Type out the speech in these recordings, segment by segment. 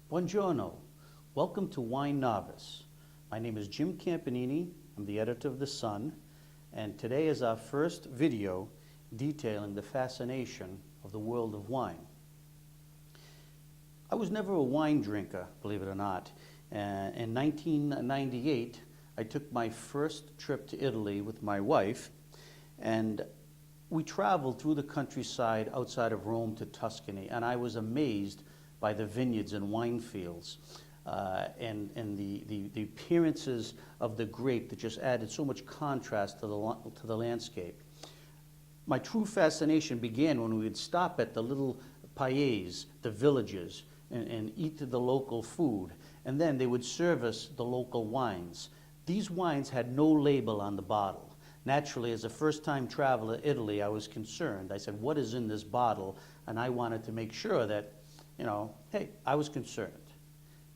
Buongiorno. Welcome to Wine Novice. My name is Jim Campanini. I'm the editor of The Sun, and today is our first video detailing the fascination of the world of wine. I was never a wine drinker, believe it or not. In 1998, I took my first trip to Italy with my wife, and we traveled through the countryside outside of Rome to Tuscany, and I was amazed by the vineyards and wine fields and the appearances of the grape that just added so much contrast to the landscape. My true fascination began when we would stop at the little paese, the villages, and eat the local food, and then they would serve us the local wines. These wines had no label on the bottle. Naturally, as a first-time traveler to Italy, I was concerned. I said, what is in this bottle? And I wanted to make sure that, hey, I was concerned.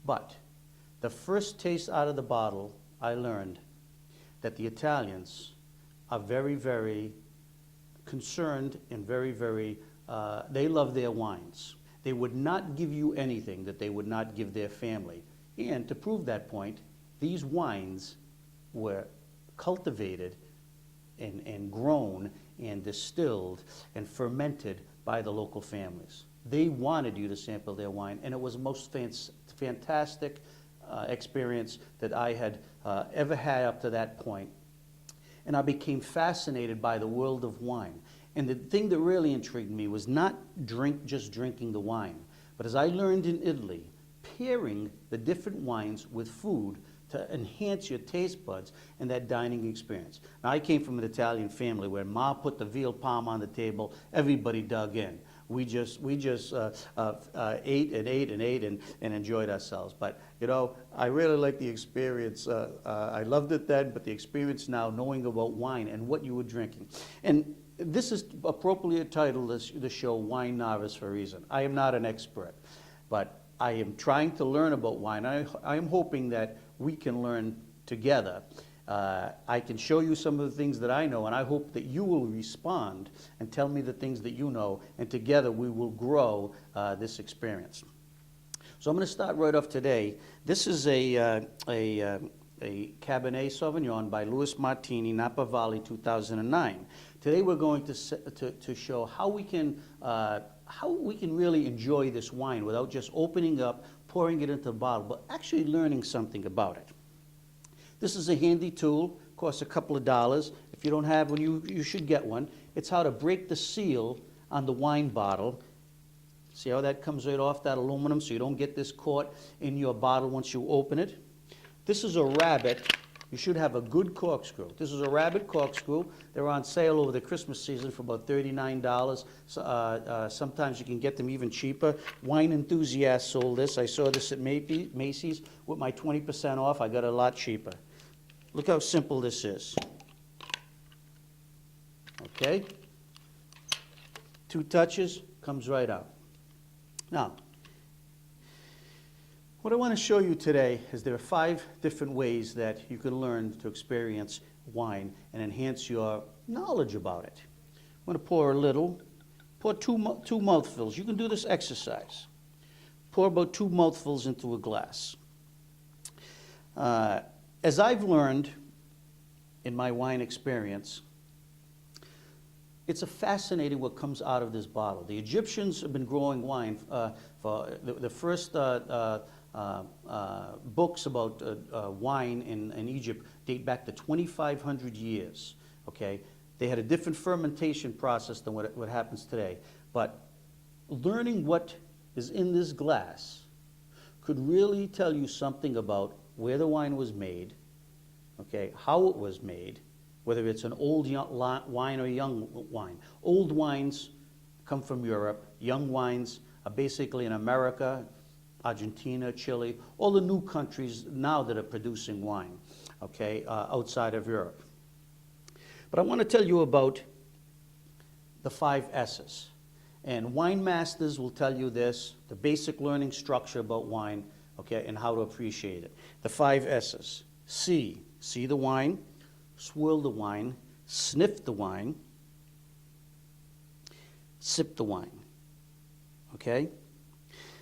But the first taste out of the bottle, I learned that the Italians are very, very concerned and they love their wines. They would not give you anything that they would not give their family. And to prove that point, these wines were cultivated and grown and distilled and fermented by the local families. They wanted you to sample their wine, and it was the most fantastic experience that I had ever had up to that point. And I became fascinated by the world of wine. And the thing that really intrigued me was not just drinking the wine, but as I learned in Italy, pairing the different wines with food to enhance your taste buds and that dining experience. Now, I came from an Italian family where Ma put the veal palm on the table, everybody dug in. We just ate and enjoyed ourselves. But, I really liked the experience. I loved it then, but the experience now, knowing about wine and what you were drinking. And this is appropriately titled, the show, Wine Novice, for a reason. I am not an expert, but I am trying to learn about wine. I am hoping that we can learn together. I can show you some of the things that I know, and I hope that you will respond and tell me the things that you know, and together we will grow this experience. So I'm going to start right off today. This is a Cabernet Sauvignon by Louis Martini, Napa Valley, 2009. Today we're going to show how we can really enjoy this wine without just opening up, pouring it into a bottle, but actually learning something about it. This is a handy tool, costs a couple of dollars. If you don't have one, you should get one. It's how to break the seal on the wine bottle. See how that comes right off that aluminum so you don't get this caught in your bottle once you open it. This is a rabbit. You should have a good corkscrew. This is a rabbit corkscrew. They're on sale over the Christmas season for about $39. Sometimes you can get them even cheaper. Wine Enthusiast sold this. I saw this at Macy's. With my 20% off, I got it a lot cheaper. Look how simple this is. Okay? 2 touches, comes right out. Now, what I want to show you today is there are 5 different ways that you can learn to experience wine and enhance your knowledge about it. I'm going to pour a little, pour two mouthfuls. You can do this exercise. Pour about 2 mouthfuls into a glass. As I've learned in my wine experience, it's a fascinating what comes out of this bottle. The Egyptians have been growing wine for the first books about wine in Egypt date back to 2,500 years. Okay, they had a different fermentation process than what happens today. But learning what is in this glass could really tell you something about where the wine was made, okay, how it was made, whether it's an old wine or young wine. Old wines come from Europe. Young wines are basically in America, Argentina, Chile, all the new countries now that are producing wine, okay, outside of Europe. But I want to tell you about the 5 S's. And wine masters will tell you this, the basic learning structure about wine, okay, and how to appreciate it. The 5 S's. See the wine, swirl the wine, sniff the wine, sip the wine, okay?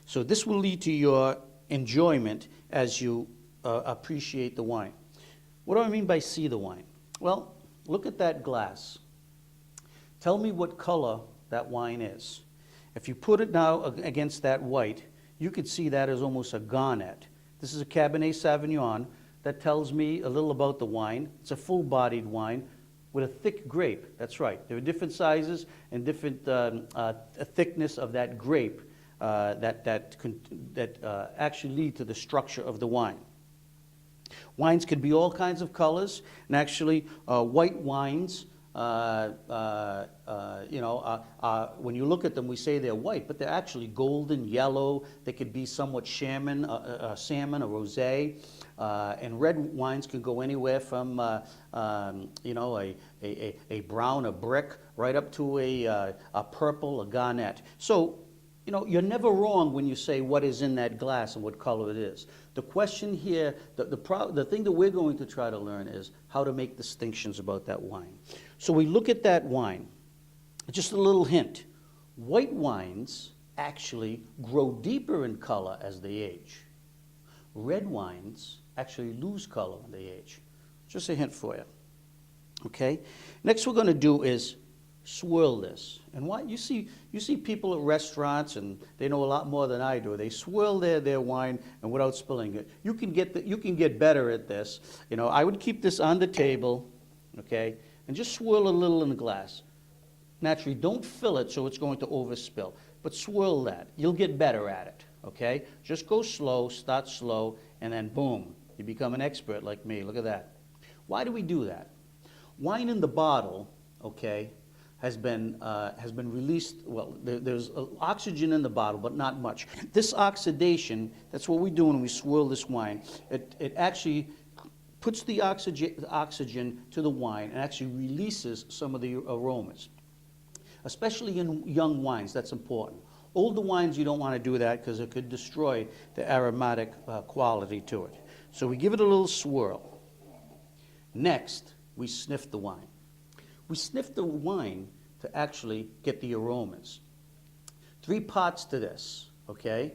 So this will lead to your enjoyment as you appreciate the wine. What do I mean by see the wine? Well, look at that glass. Tell me what color that wine is. If you put it now against that white, you could see that as almost a garnet. This is a Cabernet Sauvignon. That tells me a little about the wine. It's a full-bodied wine with a thick grape. That's right. There are different sizes and different thickness of that grape that actually lead to the structure of the wine. Wines could be all kinds of colors, and actually white wines, when you look at them, we say they're white, but they're actually golden, yellow. They could be somewhat salmon, or rosé. And red wines can go anywhere from, a brown, a brick, right up to a purple, a garnet. So, you're never wrong when you say what is in that glass and what color it is. The question here, the thing that we're going to try to learn is how to make distinctions about that wine. So we look at that wine. Just a little hint. White wines actually grow deeper in color as they age. Red wines actually lose color when they age. Just a hint for you. Okay? Next we're going to do is swirl this. And what you see people at restaurants, and they know a lot more than I do. They swirl their wine and without spilling it. You can get better at this. I would keep this on the table, okay, and just swirl a little in the glass. Naturally, don't fill it so it's going to overspill, but swirl that. You'll get better at it, okay? Just go slow, start slow, and then boom, you become an expert like me. Look at that. Why do we do that? Wine in the bottle, okay, has been released. Well, there's oxygen in the bottle, but not much. This oxidation, that's what we do when we swirl this wine. It actually puts the oxygen to the wine and actually releases some of the aromas. Especially in young wines, that's important. Older wines, you don't want to do that because it could destroy the aromatic quality to it. So we give it a little swirl. Next, we sniff the wine. We sniff the wine to actually get the aromas. 3 parts to this, okay?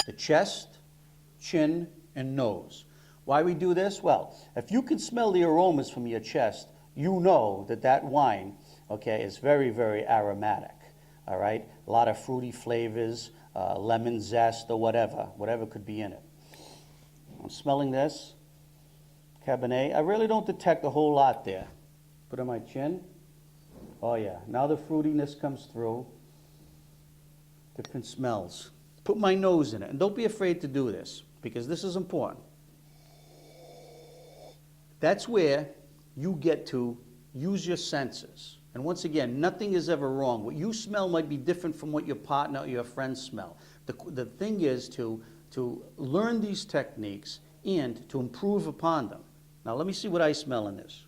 The chest, chin, and nose. Why we do this? Well, if you can smell the aromas from your chest, you know that wine, okay, is very, very aromatic, all right? A lot of fruity flavors, lemon zest or whatever could be in it. I'm smelling this, Cabernet. I really don't detect a whole lot there. Put on my chin. Oh yeah, now the fruitiness comes through. Different smells. Put my nose in it, and don't be afraid to do this, because this is important. That's where you get to use your senses. And once again, nothing is ever wrong. What you smell might be different from what your partner or your friends smell. The thing is to learn these techniques and to improve upon them. Now let me see what I smell in this.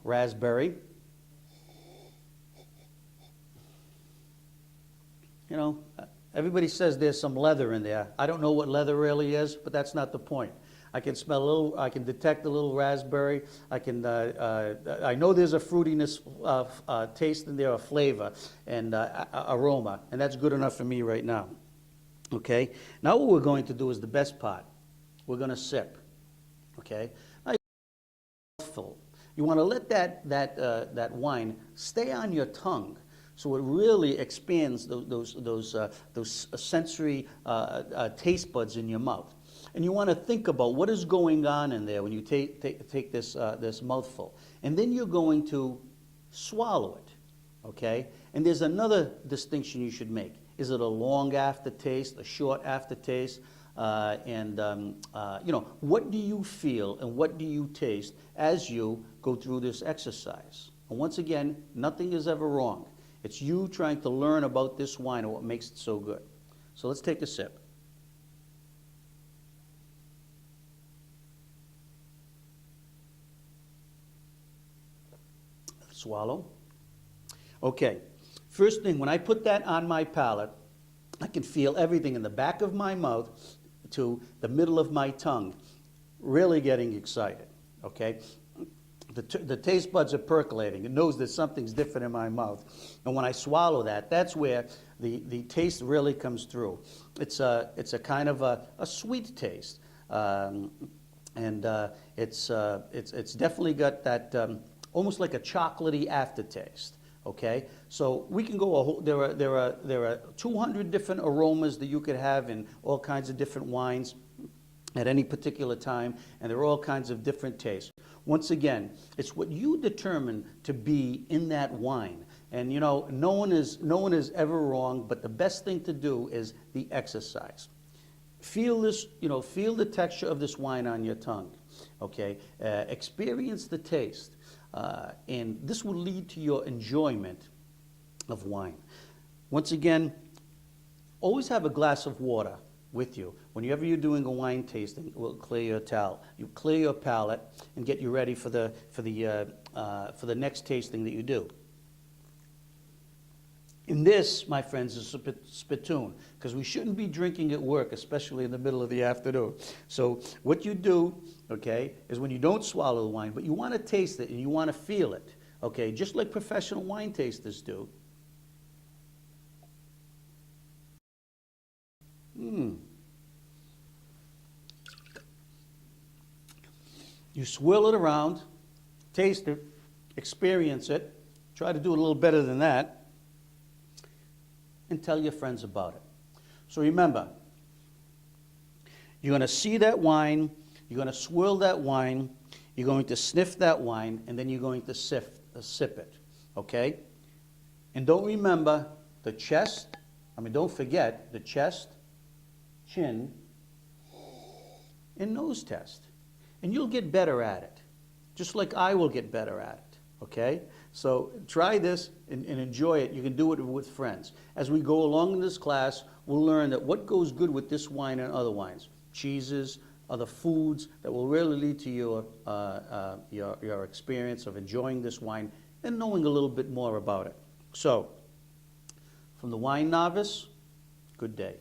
Raspberry. Everybody says there's some leather in there. I don't know what leather really is, but that's not the point. I can smell I can detect a little raspberry. I know there's a fruitiness taste in there, a flavor and aroma, and that's good enough for me right now. Okay? Now what we're going to do is the best part. We're going to sip. Okay? Now you want to let that wine stay on your tongue, so it really expands those sensory taste buds in your mouth. And you want to think about what is going on in there when you take this mouthful. And then you're going to swallow it, okay? And there's another distinction you should make. Is it a long aftertaste, a short aftertaste? What do you feel and what do you taste as you go through this exercise? And once again, nothing is ever wrong. It's you trying to learn about this wine and what makes it so good. So let's take a sip. Swallow. Okay, first thing, when I put that on my palate, I can feel everything in the back of my mouth to the middle of my tongue really getting excited, okay? The taste buds are percolating. It knows that something's different in my mouth. And when I swallow that, that's where the taste really comes through. It's a kind of a sweet taste. It's definitely got that almost like a chocolatey aftertaste. Okay, so we can go a whole, there are 200 different aromas that you could have in all kinds of different wines at any particular time, and there are all kinds of different tastes. Once again, it's what you determine to be in that wine. And you know, no one is ever wrong, but the best thing to do is the exercise. Feel this, you know, feel the texture of this wine on your tongue. Okay, experience the taste, and this will lead to your enjoyment of wine. Once again, always have a glass of water with you. Whenever you're doing a wine tasting, it will clear your palate and get you ready for the next tasting that you do. And this, my friends, is a spittoon, because we shouldn't be drinking at work, especially in the middle of the afternoon. So what you do, okay, is when you don't swallow the wine, but you want to taste it and you want to feel it, okay, just like professional wine tasters do. You swirl it around, taste it, experience it, try to do it a little better than that, and tell your friends about it. So remember, you're going to see that wine, you're going to swirl that wine, you're going to sniff that wine, and then you're going to sip it, okay? And don't forget the chest, chin, and nose test. And you'll get better at it, just like I will get better at it, okay? So try this and enjoy it. You can do it with friends. As we go along in this class, we'll learn that what goes good with this wine and other wines, cheeses, other foods that will really lead to your experience of enjoying this wine and knowing a little bit more about it. So, from the wine novice, good day.